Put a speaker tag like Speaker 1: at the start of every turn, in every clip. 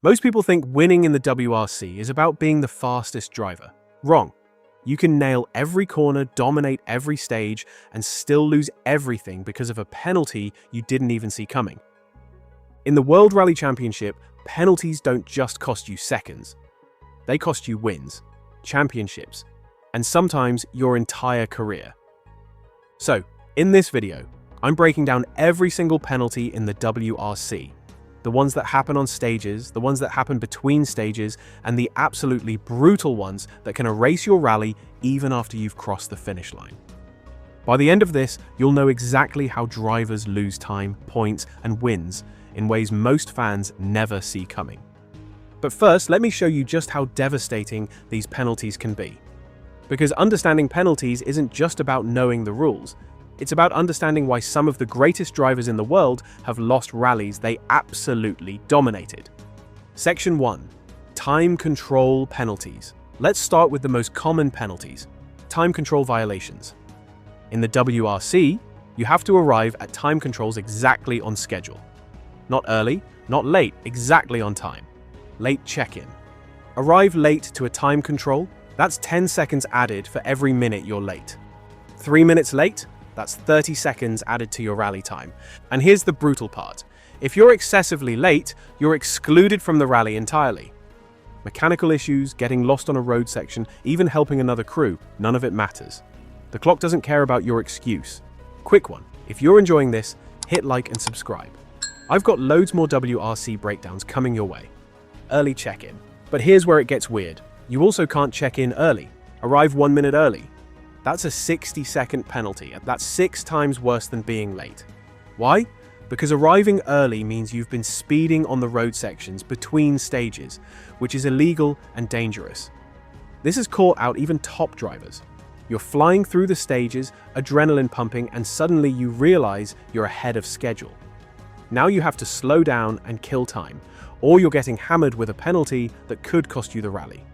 Speaker 1: Most people think winning in the WRC is about being the fastest driver. Wrong. You can nail every corner, dominate every stage, and still lose everything because of a penalty you didn't even see coming. In the World Rally Championship, penalties don't just cost you seconds. They cost you wins, championships, and sometimes your entire career. So, in this video, I'm breaking down every single penalty in the WRC. The ones that happen on stages, the ones that happen between stages, and the absolutely brutal ones that can erase your rally even after you've crossed the finish line. By the end of this, you'll know exactly how drivers lose time, points, and wins in ways most fans never see coming. But first, let me show you just how devastating these penalties can be. Because understanding penalties isn't just about knowing the rules. It's about understanding why some of the greatest drivers in the world have lost rallies they absolutely dominated. Section 1. Time control penalties. Let's start with the most common penalties. Time control violations. In the WRC, you have to arrive at time controls exactly on schedule. Not early, not late, exactly on time. Late check-in. Arrive late to a time control, that's 10 seconds added for every minute you're late. 3 minutes late, that's 30 seconds added to your rally time. And here's the brutal part. If you're excessively late, you're excluded from the rally entirely. Mechanical issues, getting lost on a road section, even helping another crew, none of it matters. The clock doesn't care about your excuse. Quick one, if you're enjoying this, hit like and subscribe. I've got loads more WRC breakdowns coming your way. Early check-in. But here's where it gets weird. You also can't check in early. Arrive 1 minute early. That's a 60-second penalty. That's 6 times worse than being late. Why? Because arriving early means you've been speeding on the road sections between stages, which is illegal and dangerous. This has caught out even top drivers. You're flying through the stages, adrenaline pumping, and suddenly you realize you're ahead of schedule. Now you have to slow down and kill time, or you're getting hammered with a penalty that could cost you the rally.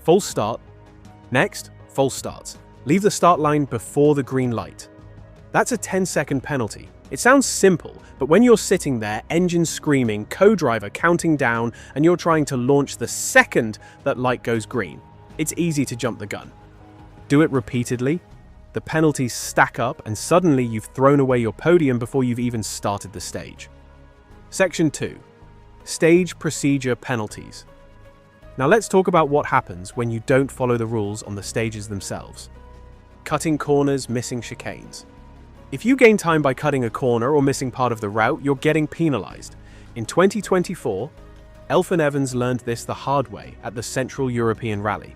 Speaker 1: False start. Next, false starts. Leave the start line before the green light. That's a 10-second penalty. It sounds simple, but when you're sitting there, engine screaming, co-driver counting down, and you're trying to launch the second that light goes green, it's easy to jump the gun. Do it repeatedly. The penalties stack up, and suddenly you've thrown away your podium before you've even started the stage. Section 2. Stage procedure penalties. Now let's talk about what happens when you don't follow the rules on the stages themselves. Cutting corners, missing chicanes. If you gain time by cutting a corner or missing part of the route, you're getting penalized. In 2024, Elfyn Evans learned this the hard way at the Central European Rally.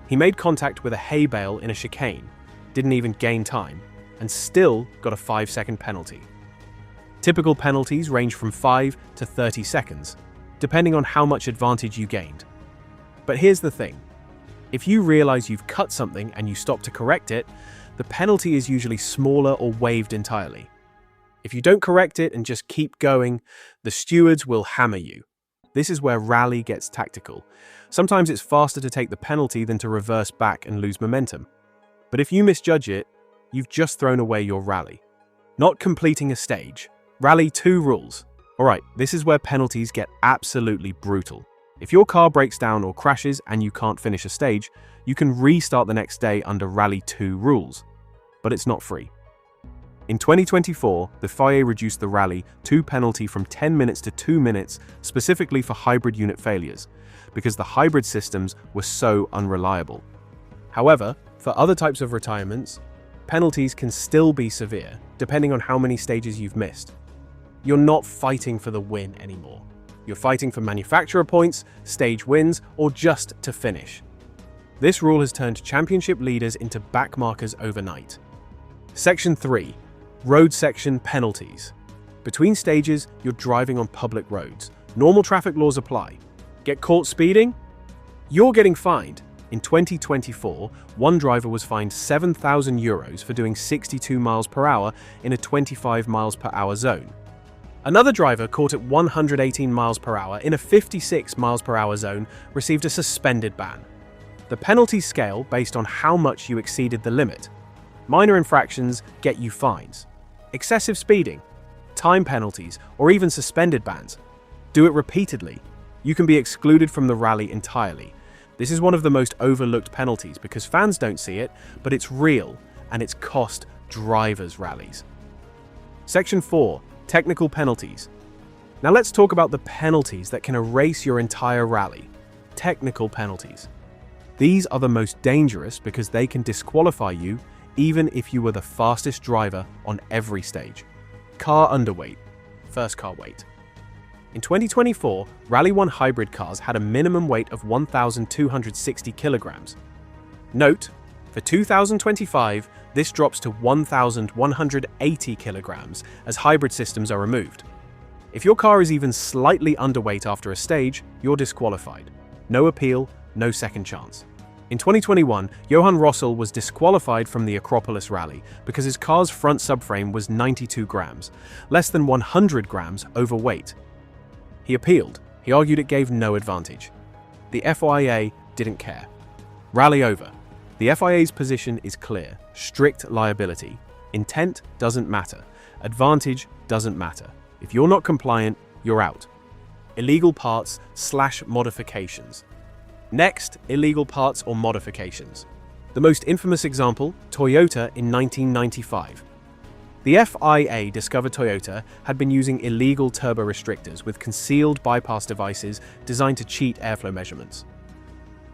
Speaker 1: He made contact with a hay bale in a chicane, didn't even gain time, and still got a 5-second penalty. Typical penalties range from 5 to 30 seconds, depending on how much advantage you gained. But here's the thing. If you realize you've cut something and you stop to correct it, the penalty is usually smaller or waived entirely. If you don't correct it and just keep going, the stewards will hammer you. This is where rally gets tactical. Sometimes it's faster to take the penalty than to reverse back and lose momentum. But if you misjudge it, you've just thrown away your rally. Not completing a stage. Rally 2 rules. Alright, this is where penalties get absolutely brutal. If your car breaks down or crashes and you can't finish a stage, you can restart the next day under Rally 2 rules. But it's not free. In 2024, the FIA reduced the Rally 2 penalty from 10 minutes to 2 minutes specifically for hybrid unit failures, because the hybrid systems were so unreliable. However, for other types of retirements, penalties can still be severe, depending on how many stages you've missed. You're not fighting for the win anymore. You're fighting for manufacturer points, stage wins, or just to finish. This rule has turned championship leaders into backmarkers overnight. Section 3. Road section penalties. Between stages, you're driving on public roads. Normal traffic laws apply. Get caught speeding? You're getting fined. In 2024, one driver was fined €7,000 for doing 62 miles per hour in a 25 miles per hour zone. Another driver caught at 118 miles per hour in a 56 miles per hour zone received a suspended ban. The penalty scale based on how much you exceeded the limit. Minor infractions get you fines. Excessive speeding, time penalties, or even suspended bans. Do it repeatedly. You can be excluded from the rally entirely. This is one of the most overlooked penalties because fans don't see it, but it's real and it's cost drivers rallies. Section 4. Technical penalties. Now let's talk about the penalties that can erase your entire rally. Technical penalties. These are the most dangerous because they can disqualify you even if you were the fastest driver on every stage. Car underweight. First car weight. In 2024, Rally 1 hybrid cars had a minimum weight of 1,260 kilograms. Note, for 2025, this drops to 1,180 kilograms as hybrid systems are removed. If your car is even slightly underweight after a stage, you're disqualified. No appeal, no second chance. In 2021, Johan Rossel was disqualified from the Acropolis Rally because his car's front subframe was 92 grams, less than 100 grams overweight. He appealed. He argued it gave no advantage. The FIA didn't care. Rally over. The FIA's position is clear. Strict liability. Intent doesn't matter. Advantage doesn't matter. If you're not compliant, you're out. Illegal parts/modifications. Next, illegal parts or modifications. The most infamous example, Toyota in 1995. The FIA discovered Toyota had been using illegal turbo restrictors with concealed bypass devices designed to cheat airflow measurements.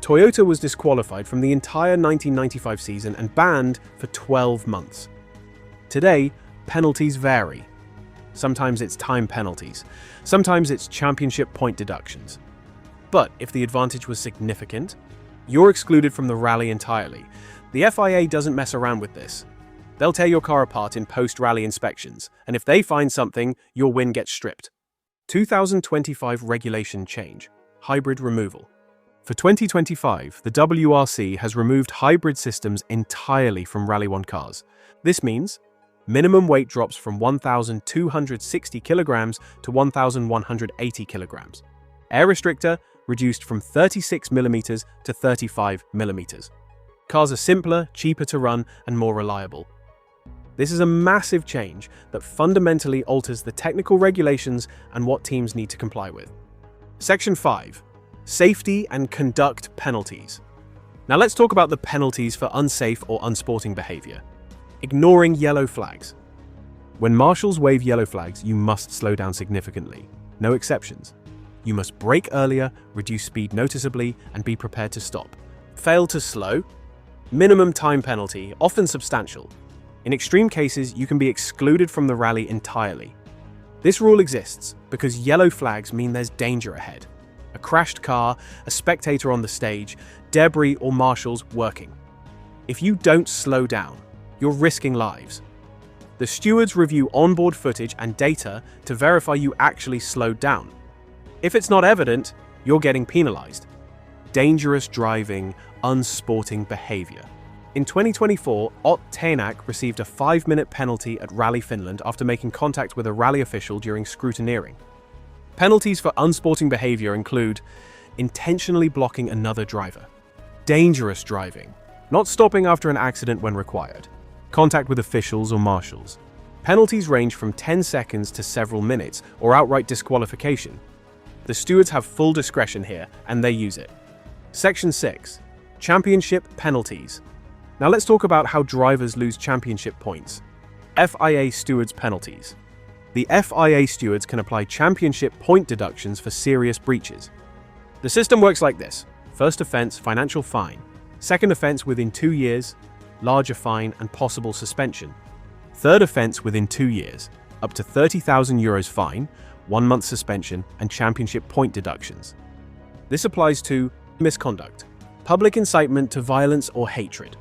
Speaker 1: Toyota was disqualified from the entire 1995 season and banned for 12 months. Today, penalties vary. Sometimes it's time penalties. Sometimes it's championship point deductions. But if the advantage was significant, you're excluded from the rally entirely. The FIA doesn't mess around with this. They'll tear your car apart in post-rally inspections, and if they find something, your win gets stripped. 2025 regulation change. Hybrid removal. For 2025, the WRC has removed hybrid systems entirely from Rally 1 cars. This means minimum weight drops from 1,260 kilograms to 1,180 kilograms. Air restrictor reduced from 36 millimeters to 35 millimeters. Cars are simpler, cheaper to run, and more reliable. This is a massive change that fundamentally alters the technical regulations and what teams need to comply with. Section 5. Safety and conduct penalties. Now let's talk about the penalties for unsafe or unsporting behavior. Ignoring yellow flags. When marshals wave yellow flags, you must slow down significantly. No exceptions. You must brake earlier, reduce speed noticeably, and be prepared to stop. Fail to slow? Minimum time penalty, often substantial. In extreme cases, you can be excluded from the rally entirely. This rule exists because yellow flags mean there's danger ahead. A crashed car, a spectator on the stage, debris or marshals working. If you don't slow down, you're risking lives. The stewards review onboard footage and data to verify you actually slowed down. If it's not evident, you're getting penalized. Dangerous driving, unsporting behavior. In 2024, Ott Tänak received a 5-minute penalty at Rally Finland after making contact with a rally official during scrutineering. Penalties for unsporting behavior include intentionally blocking another driver, dangerous driving, not stopping after an accident when required, contact with officials or marshals. Penalties range from 10 seconds to several minutes or outright disqualification. The stewards have full discretion here and they use it. Section 6. Championship penalties. Now let's talk about how drivers lose championship points. FIA stewards penalties. The FIA stewards can apply championship point deductions for serious breaches. The system works like this. First offense, financial fine. Second offense within 2 years, larger fine and possible suspension. Third offense within 2 years, up to €30,000 fine, 1 month suspension and championship point deductions. This applies to misconduct, public incitement to violence or hatred,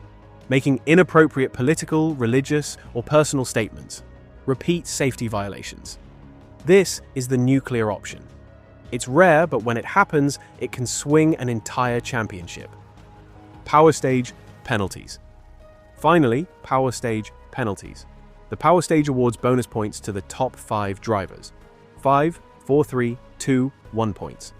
Speaker 1: making inappropriate political, religious, or personal statements, repeat safety violations. This is the nuclear option. It's rare, but when it happens, it can swing an entire championship. Power stage penalties. Finally, power stage penalties. The power stage awards bonus points to the top 5 drivers. 5, 4, 3, 2, 1 points.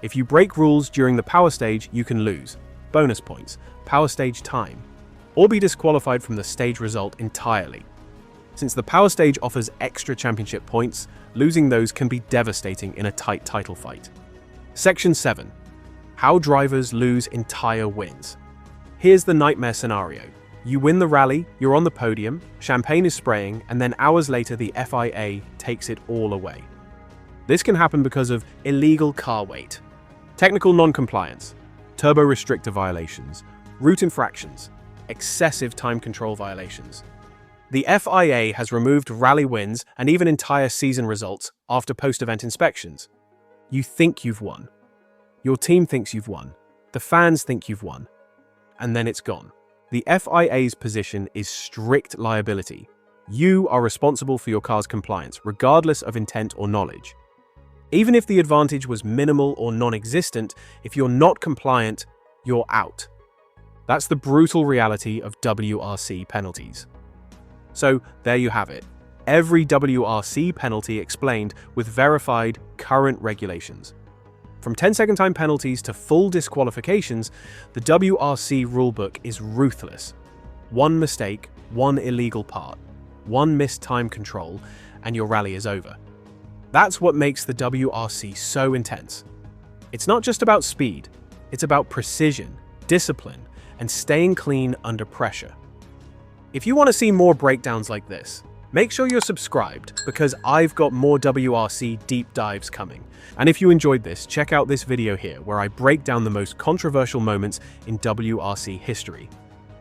Speaker 1: If you break rules during the power stage, you can lose bonus points, power stage time, or be disqualified from the stage result entirely. Since the power stage offers extra championship points, losing those can be devastating in a tight title fight. Section 7. How drivers lose entire wins. Here's the nightmare scenario. You win the rally, you're on the podium, champagne is spraying, and then hours later the FIA takes it all away. This can happen because of illegal car weight, technical non-compliance, turbo restrictor violations, route infractions, excessive time control violations. The FIA has removed rally wins and even entire season results after post-event inspections. You think you've won. Your team thinks you've won. The fans think you've won. And then it's gone. The FIA's position is strict liability. You are responsible for your car's compliance, regardless of intent or knowledge. Even if the advantage was minimal or non-existent, if you're not compliant, you're out. That's the brutal reality of WRC penalties. So there you have it. Every WRC penalty explained with verified current regulations. From 10-second time penalties to full disqualifications, the WRC rulebook is ruthless. One mistake, one illegal part, one missed time control, and your rally is over. That's what makes the WRC so intense. It's not just about speed, it's about precision, discipline, and staying clean under pressure. If you want to see more breakdowns like this, make sure you're subscribed because I've got more WRC deep dives coming. And if you enjoyed this, check out this video here where I break down the most controversial moments in WRC history.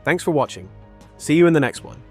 Speaker 1: Thanks for watching. See you in the next one.